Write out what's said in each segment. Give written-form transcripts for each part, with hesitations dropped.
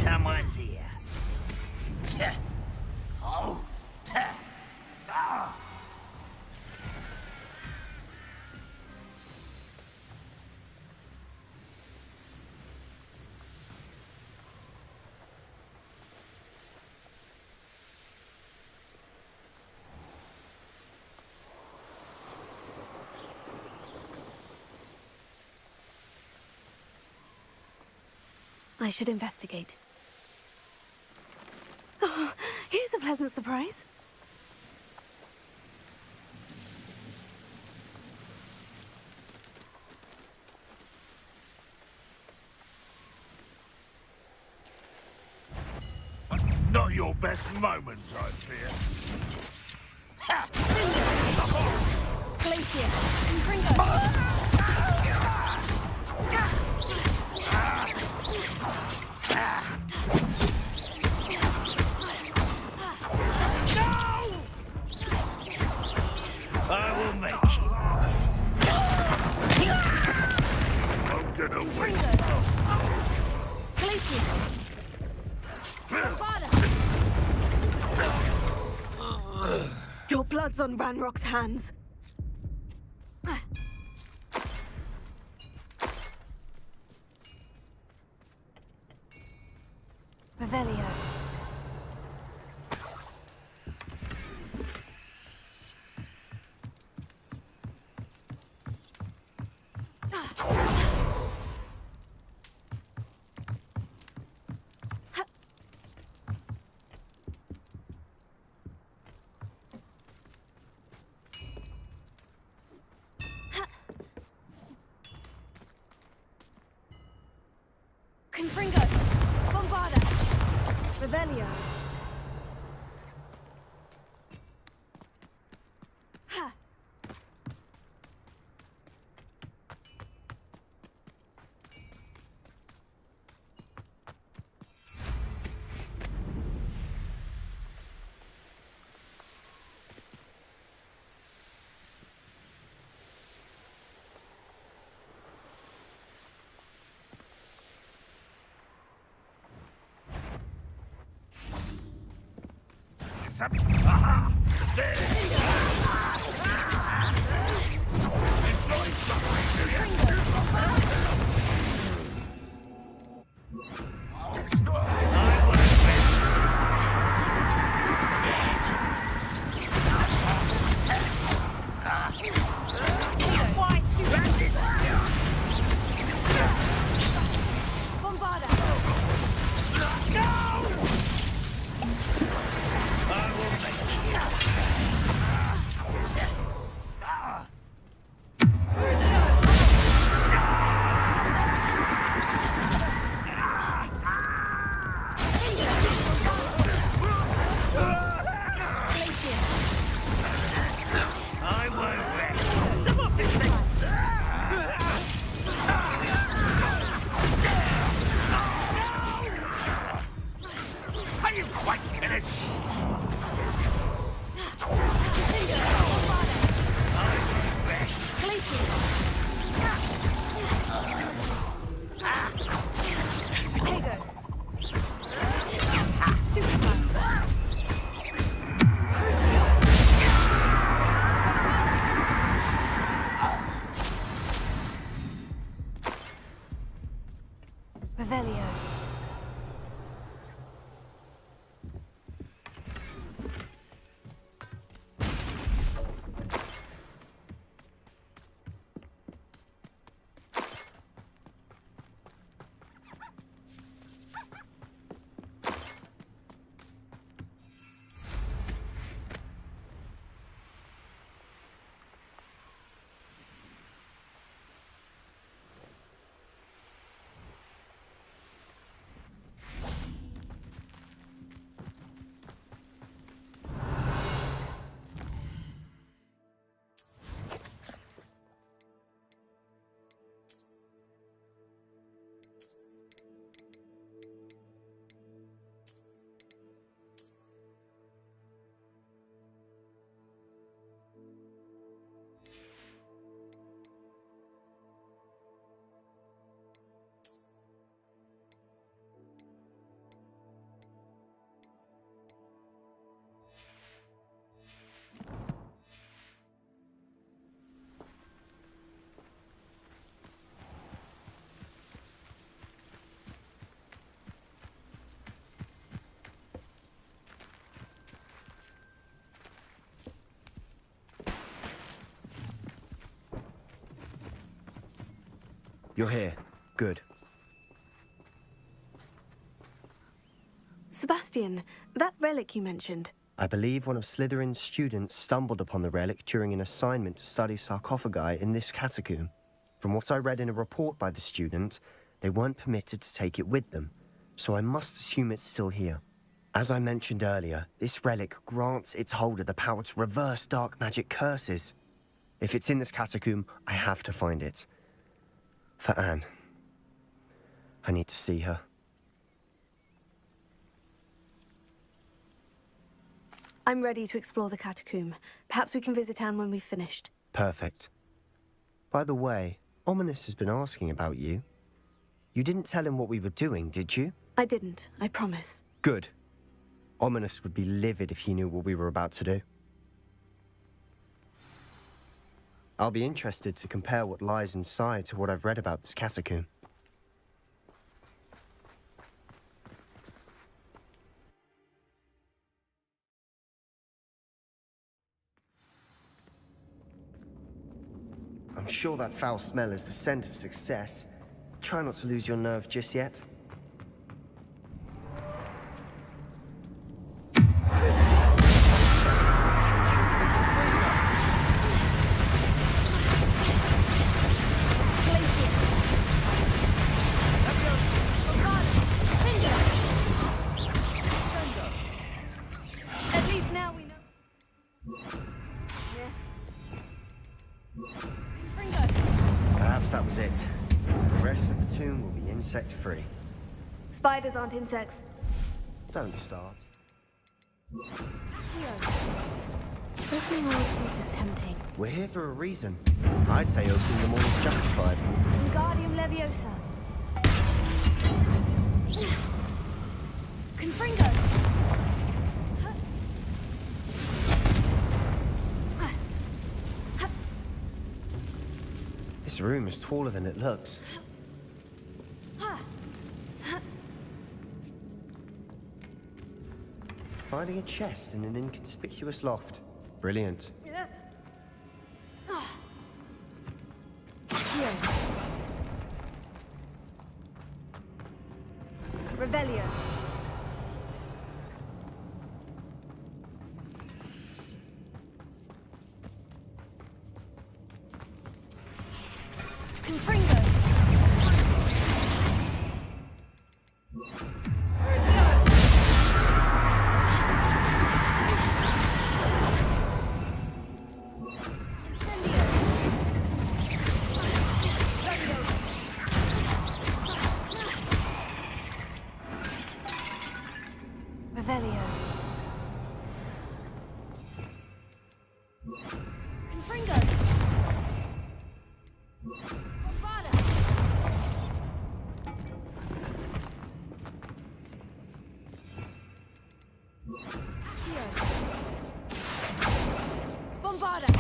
Someone's here. Oh. I should investigate. Oh, here's a pleasant surprise. Not your best moments, I fear. Glacier and Pringo. I will make you. I'm gonna win. Glacier. Your blood's on Ranrock's hands. Revelio. Confringo. Bombarda. Revelio. Ha. Aha! There! Enjoy something, do you? Why, stupid? Bombarda. I will make you. You're here. Good. Sebastian, that relic you mentioned. I believe one of Slytherin's students stumbled upon the relic during an assignment to study sarcophagi in this catacomb. From what I read in a report by the student, they weren't permitted to take it with them, so I must assume it's still here. As I mentioned earlier, this relic grants its holder the power to reverse dark magic curses. If it's in this catacomb, I have to find it. For Anne. I need to see her. I'm ready to explore the catacomb. Perhaps we can visit Anne when we've finished. Perfect. By the way, Ominous has been asking about you. You didn't tell him what we were doing, did you? I didn't, I promise. Good. Ominous would be livid if he knew what we were about to do. I'll be interested to compare what lies inside to what I've read about this catacomb. I'm sure that foul smell is the scent of success. Try not to lose your nerve just yet. At least now we know. Perhaps that was it. The rest of the tomb will be insect-free. Spiders aren't insects. Don't start. Opening all of these is tempting. We're here for a reason. I'd say opening them all is justified. Wingardium Leviosa. Confringo. This room is taller than it looks. Finding a chest in an inconspicuous loft. Brilliant. Revelio. Confringo. Revelio. Confringo. Bombarda.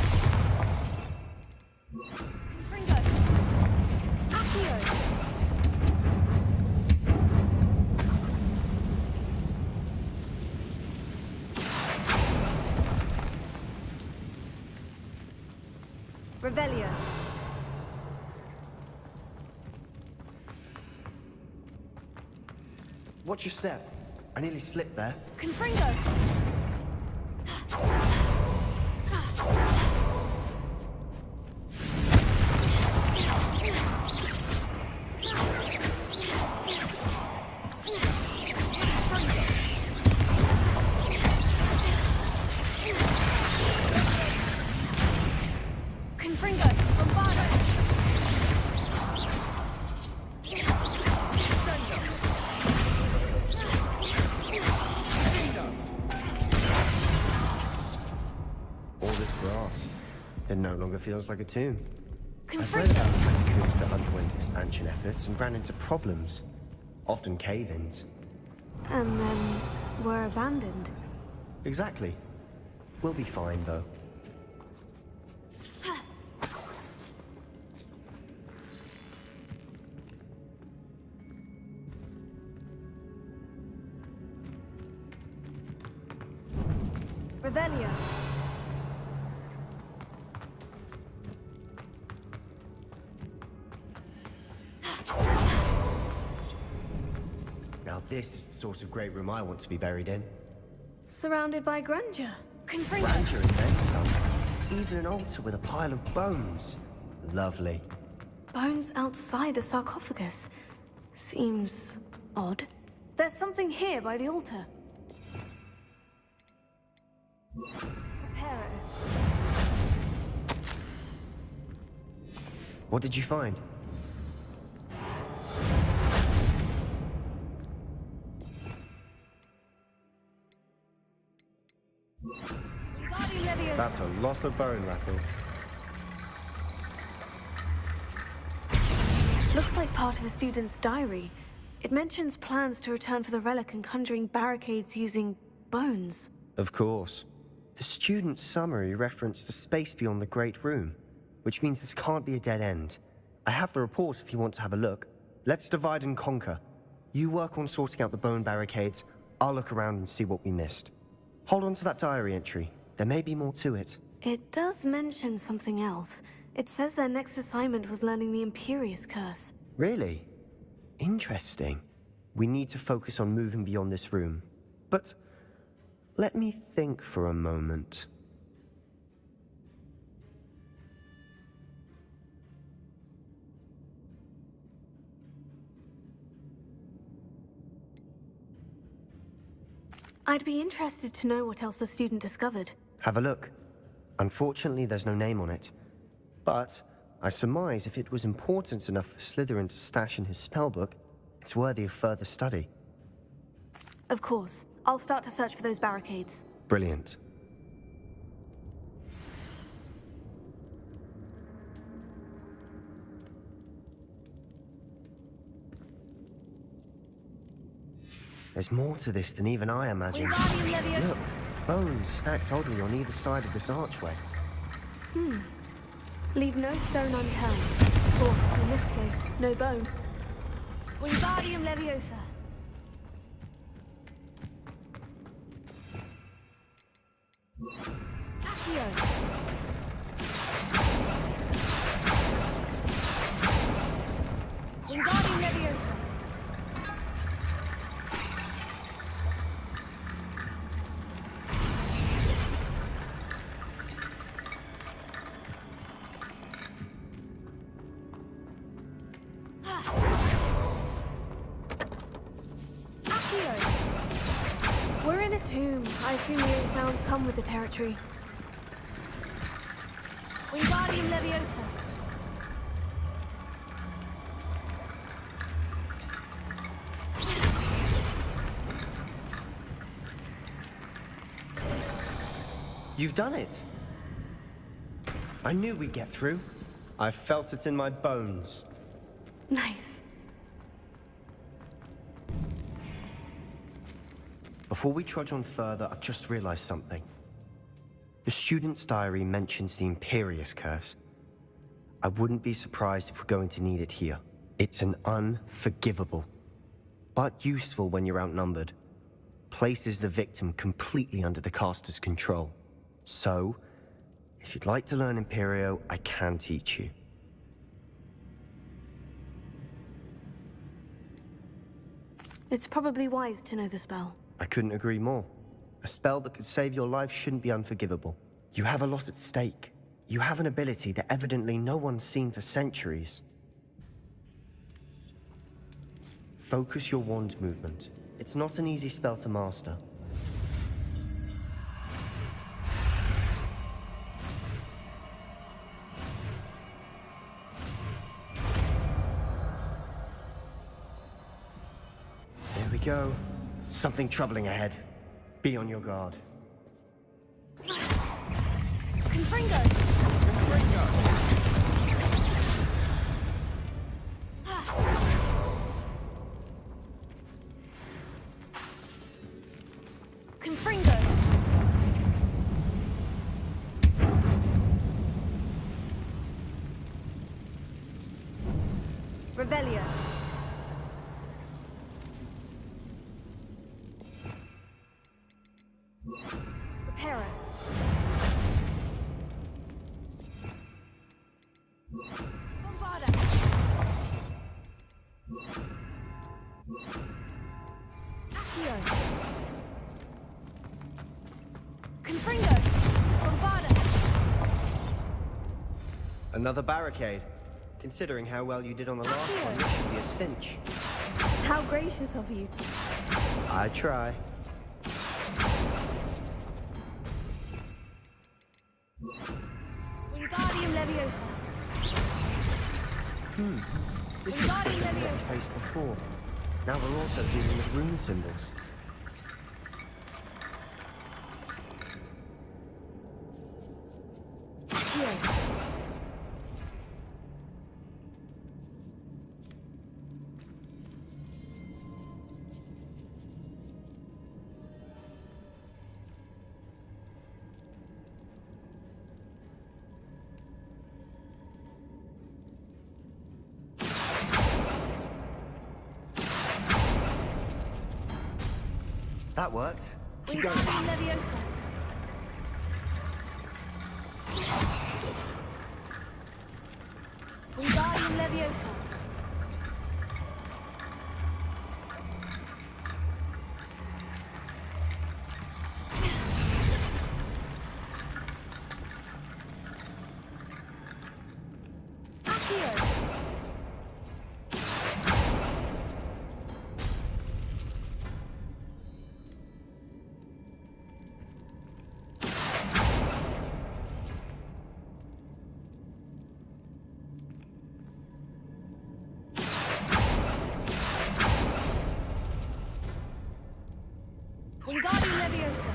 Confringo. Accio. Revelio. Watch your step. I nearly slipped there. Confringo. Confringo. Bombarda. All this grass. It no longer feels like a tomb. I've Confringo. read about catacombs that underwent expansion efforts and ran into problems. Often cave-ins. And then were abandoned. Exactly. We'll be fine, though. Revelio. this is the sort of great room I want to be buried in. Surrounded by grandeur. Confringo. Grandeur and then some. Even an altar with a pile of bones. Lovely. Bones outside a sarcophagus. Seems odd. There's something here by the altar. Prepare it. What did you find? That's a lot of bone rattle. Looks like part of a student's diary. It mentions plans to return for the relic and conjuring barricades using bones. Of course. The student's summary referenced a space beyond the Great Room, which means this can't be a dead end. I have the report if you want to have a look. Let's divide and conquer. You work on sorting out the bone barricades, I'll look around and see what we missed. Hold on to that diary entry. There may be more to it. It does mention something else. It says their next assignment was learning the Imperious Curse. Really? Interesting. We need to focus on moving beyond this room. But let me think for a moment. I'd be interested to know what else the student discovered. Have a look. Unfortunately, there's no name on it. But I surmise if it was important enough for Slytherin to stash in his spellbook, it's worthy of further study. Of course. I'll start to search for those barricades. Brilliant. There's more to this than even I imagined. Look, bones stacked oddly on either side of this archway. Leave no stone unturned. Or, in this case, no bone. Wingardium Leviosa. Accio. Wingardium Leviosa. We're in a tomb. I assume the sounds come with the territory. Wingardium Leviosa. You've done it! I knew we'd get through. I felt it in my bones. Nice. Before we trudge on further, I've just realized something. The student's diary mentions the Imperious Curse. I wouldn't be surprised if we're going to need it here. It's an unforgivable, but useful when you're outnumbered. Places the victim completely under the caster's control. So, if you'd like to learn Imperio, I can teach you. It's probably wise to know the spell. I couldn't agree more. A spell that could save your life shouldn't be unforgivable. You have a lot at stake. You have an ability that evidently no one's seen for centuries. Focus your wand movement. It's not an easy spell to master. There we go. Something troubling ahead. Be on your guard. Confringo! Confringo! Revelio. Reparo. Bombarda. Another barricade. Considering how well you did on the last one, this should be a cinch. How gracious of you. I try. Wingardium Leviosa. This is different than what we faced before. Now we're also dealing with rune symbols. That worked. Keep going. Wingardium Leviosa. Wingardium Leviosa. Accio. Wingardium Leviosa.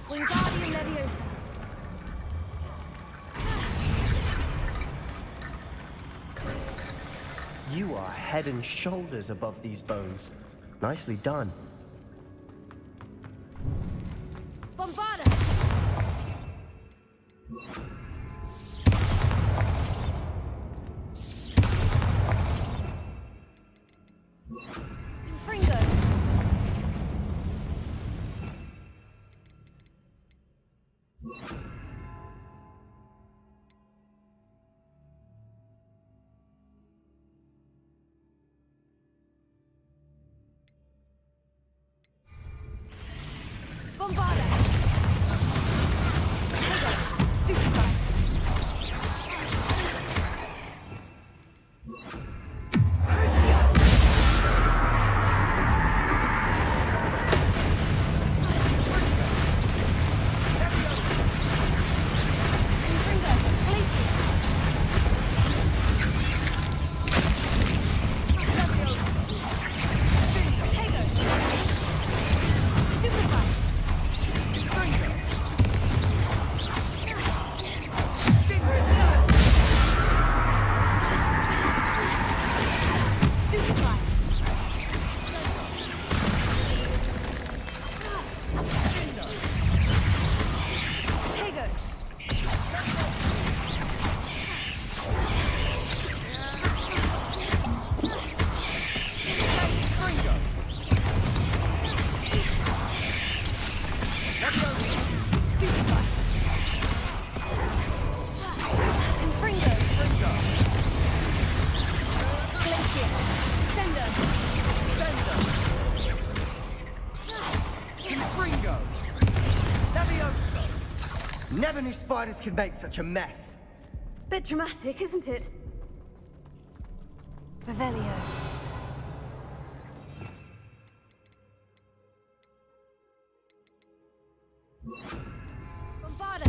Wingardium Leviosa. You are head and shoulders above these bones. Nicely done. Bombarda. Fringo. Bombarda. Stupefy. Never knew spiders could make such a mess. Bit dramatic, isn't it? Revelio. Bombarda.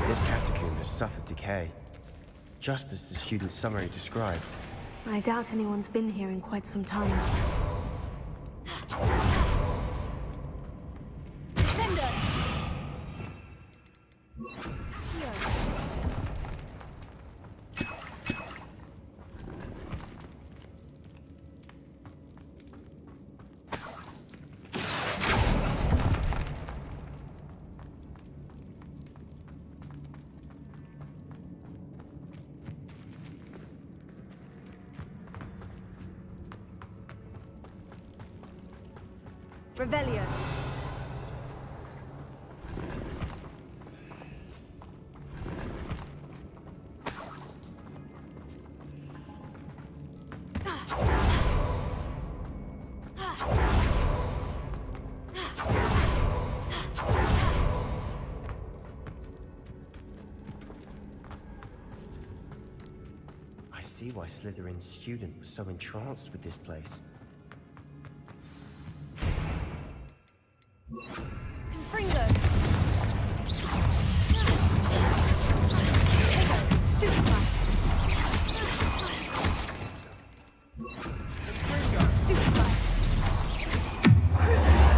This catacomb has suffered decay, just as the student's summary described. I doubt anyone's been here in quite some time. Sender! Revelio. I see why Slytherin's student was so entranced with this place. Confringo. Tego. Stupefy. Stupefy. Crucify.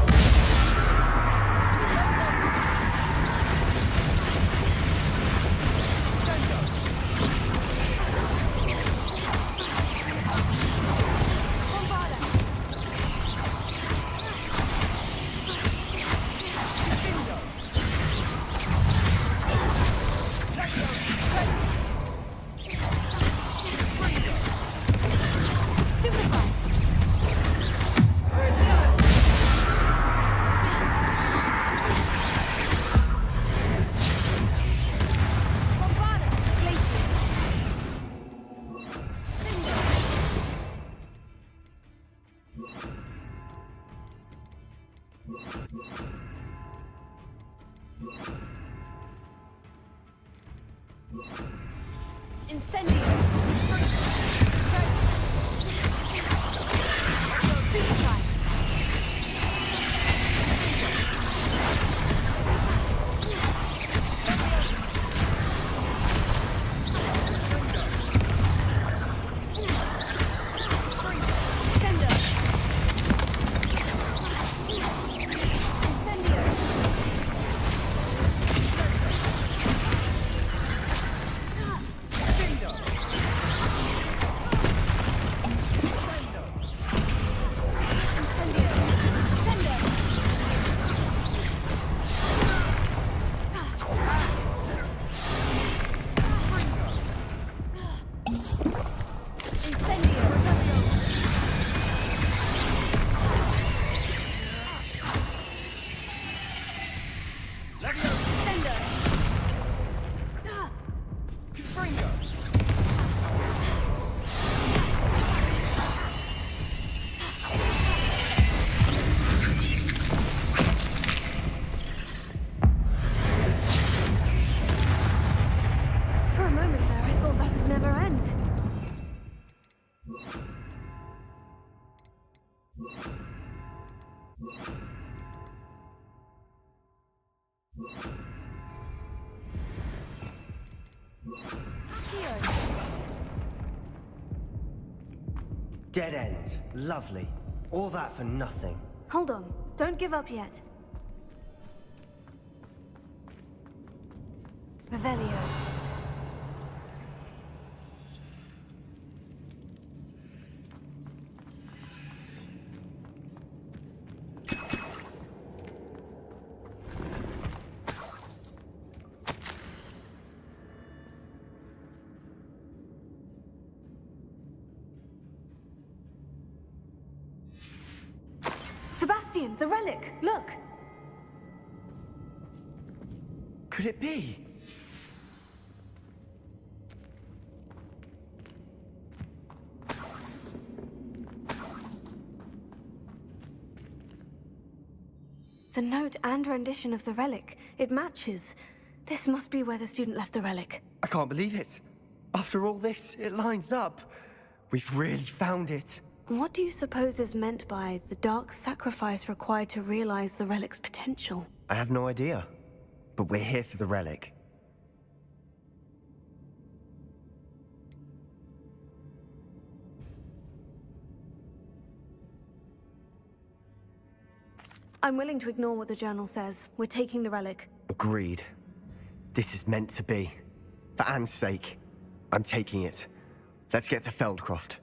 Incendio! Stupefy! Sender! Incendio! Dead end. Lovely. All that for nothing. Hold on. Don't give up yet. Revelio. Sebastian, the relic! Look! Could it be? The note and rendition of the relic. It matches. This must be where the student left the relic. I can't believe it. After all this, it lines up. We've really found it. What do you suppose is meant by the dark sacrifice required to realize the relic's potential? I have no idea. But we're here for the relic. I'm willing to ignore what the journal says. We're taking the relic. Agreed. This is meant to be. For Anne's sake, I'm taking it. Let's get to Feldcroft.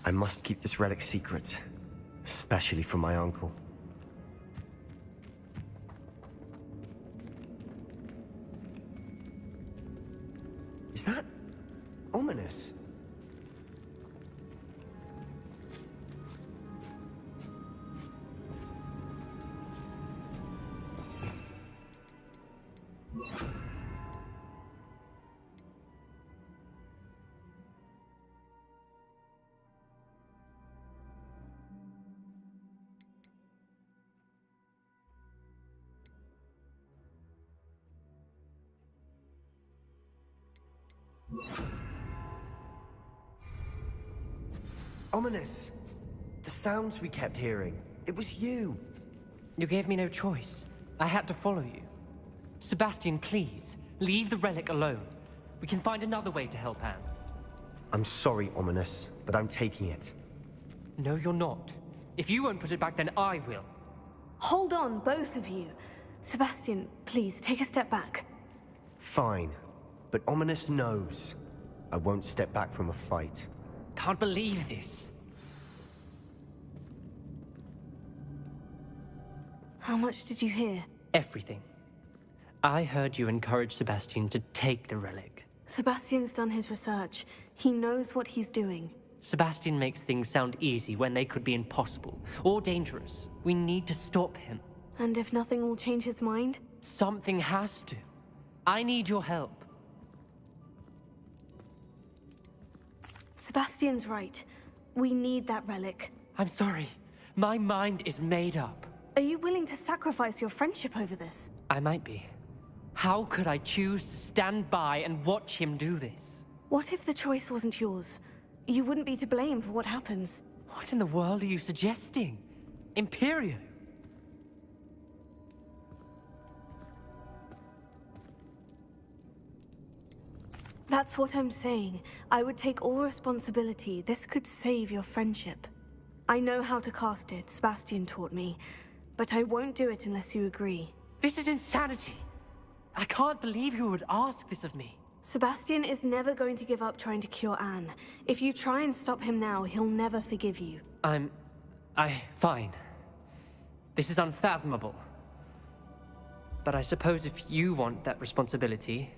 I must keep this relic secret, especially from my uncle. Is that ominous? Ominous! The sounds we kept hearing. It was you. You gave me no choice. I had to follow you. Sebastian, please, leave the relic alone. We can find another way to help Anne. I'm sorry, Ominous, but I'm taking it. No, you're not. If you won't put it back, then I will. Hold on, both of you. Sebastian, please, take a step back. Fine, but Ominous knows. I won't step back from a fight. Can't believe this. How much did you hear? Everything. I heard you encourage Sebastian to take the relic. Sebastian's done his research. He knows what he's doing. Sebastian makes things sound easy when they could be impossible or dangerous. We need to stop him. And if nothing will change his mind? Something has to. I need your help. Sebastian's right. We need that relic. I'm sorry. My mind is made up. Are you willing to sacrifice your friendship over this? I might be. How could I choose to stand by and watch him do this? What if the choice wasn't yours? You wouldn't be to blame for what happens. What in the world are you suggesting? Imperio? That's what I'm saying. I would take all responsibility. This could save your friendship. I know how to cast it, Sebastian taught me. But I won't do it unless you agree. This is insanity. I can't believe you would ask this of me. Sebastian is never going to give up trying to cure Anne. If you try and stop him now, he'll never forgive you. Fine. This is unfathomable. But I suppose if you want that responsibility,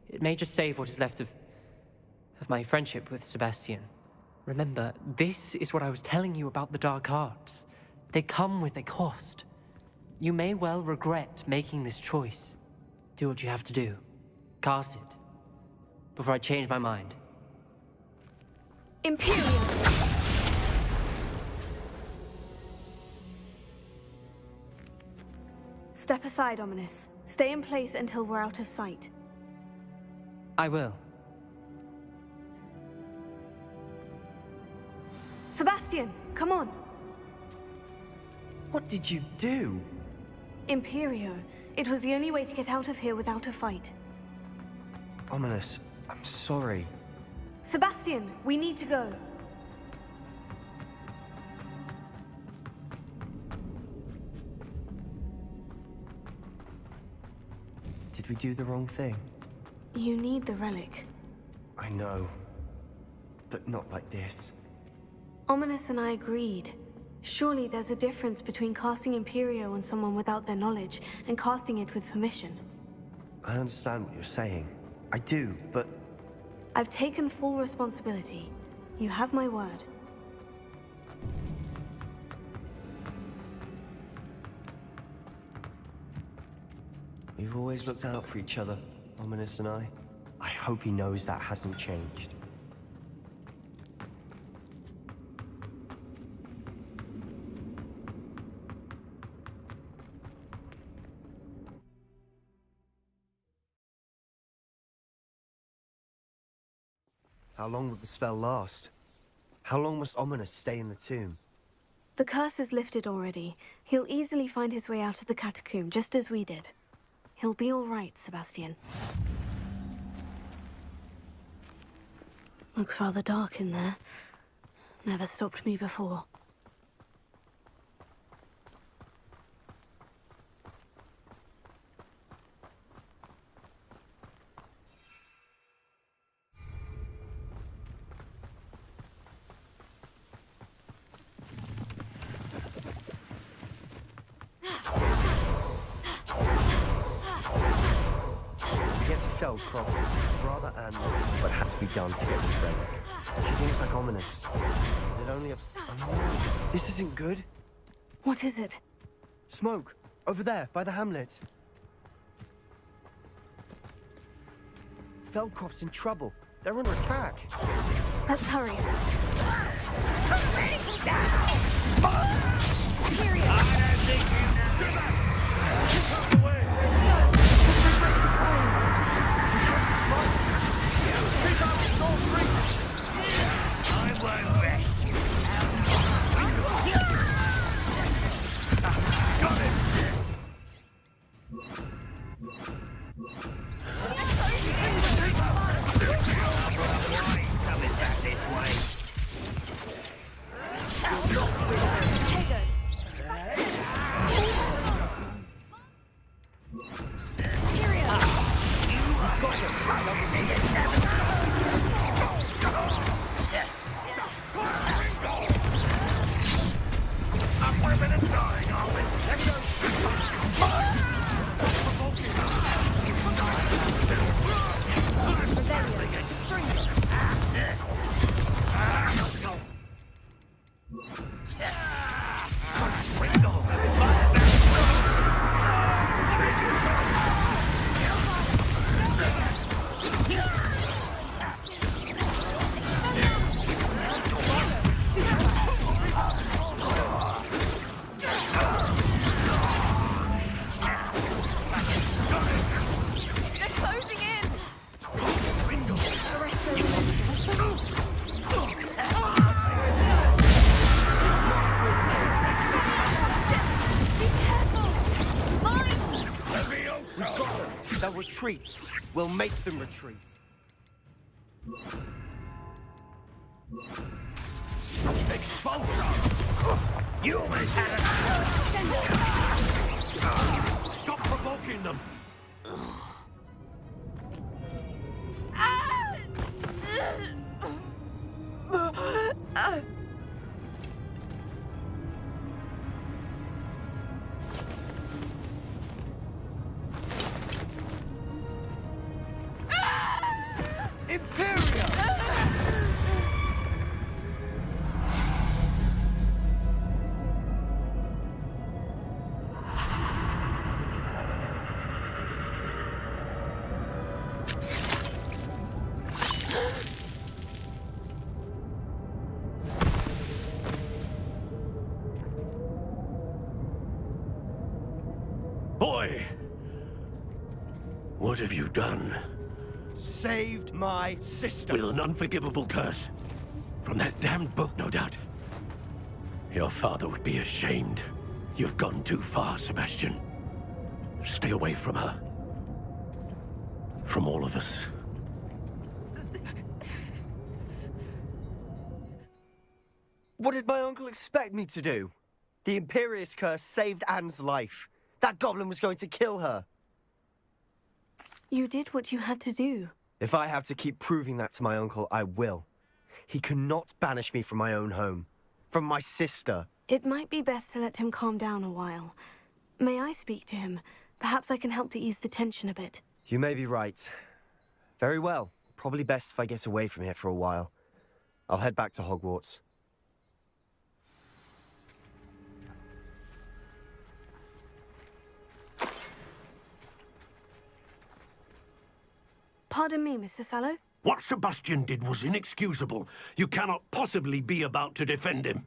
it may just save what is left of my friendship with Sebastian. Remember, this is what I was telling you about the dark arts. They come with a cost. You may well regret making this choice. Do what you have to do. Cast it. Before I change my mind. Imperial! Step aside, Ominous. Stay in place until we're out of sight. I will. Sebastian, come on! What did you do? Imperio. It was the only way to get out of here without a fight. Ominous, I'm sorry. Sebastian, we need to go. Did we do the wrong thing? You need the relic. I know. But not like this. Ominous and I agreed. Surely there's a difference between casting Imperio on someone without their knowledge and casting it with permission. I understand what you're saying. I do, but... I've taken full responsibility. You have my word. We've always looked out for each other, Ominous and I. I hope he knows that hasn't changed. How long will the spell last? How long must Ominous stay in the tomb? The curse is lifted already. He'll easily find his way out of the catacomb, just as we did. He'll be all right, Sebastian. Looks rather dark in there. Never stopped me before. Lodgok, rather Anne, but had to be done to get this relic. She thinks like Ominous. It only This isn't good. What is it? Smoke! Over there, by the hamlet. Feldcroft's in trouble. They're under attack. Let's hurry. retreat. We'll make them retreat. Expulsion! Humans had Stop provoking them! Boy! What have you done? Saved my sister. With an unforgivable curse. From that damned book, no doubt. Your father would be ashamed. You've gone too far, Sebastian. Stay away from her. From all of us. What did my uncle expect me to do? The Imperious curse saved Anne's life. That goblin was going to kill her. You did what you had to do. If I have to keep proving that to my uncle, I will. He cannot banish me from my own home. From my sister. It might be best to let him calm down a while. May I speak to him? Perhaps I can help to ease the tension a bit. You may be right. Very well. Probably best if I get away from here for a while. I'll head back to Hogwarts. Pardon me, Mr. Sallow? What Sebastian did was inexcusable. You cannot possibly be about to defend him.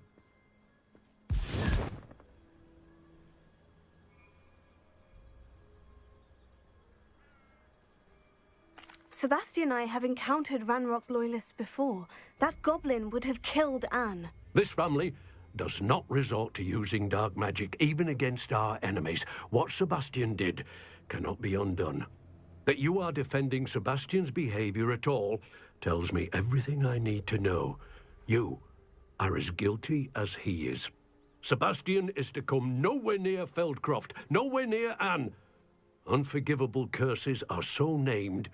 Sebastian and I have encountered Ranrock's loyalists before. That goblin would have killed Anne. This family does not resort to using dark magic, even against our enemies. What Sebastian did cannot be undone. That you are defending Sebastian's behavior at all tells me everything I need to know. You are as guilty as he is. Sebastian is to come nowhere near Feldcroft, nowhere near Anne. Unforgivable curses are so named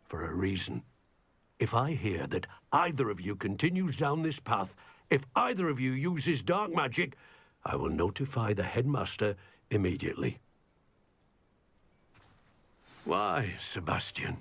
for a reason. If I hear that either of you continues down this path, if either of you uses dark magic, I will notify the headmaster immediately. Why, Sebastian?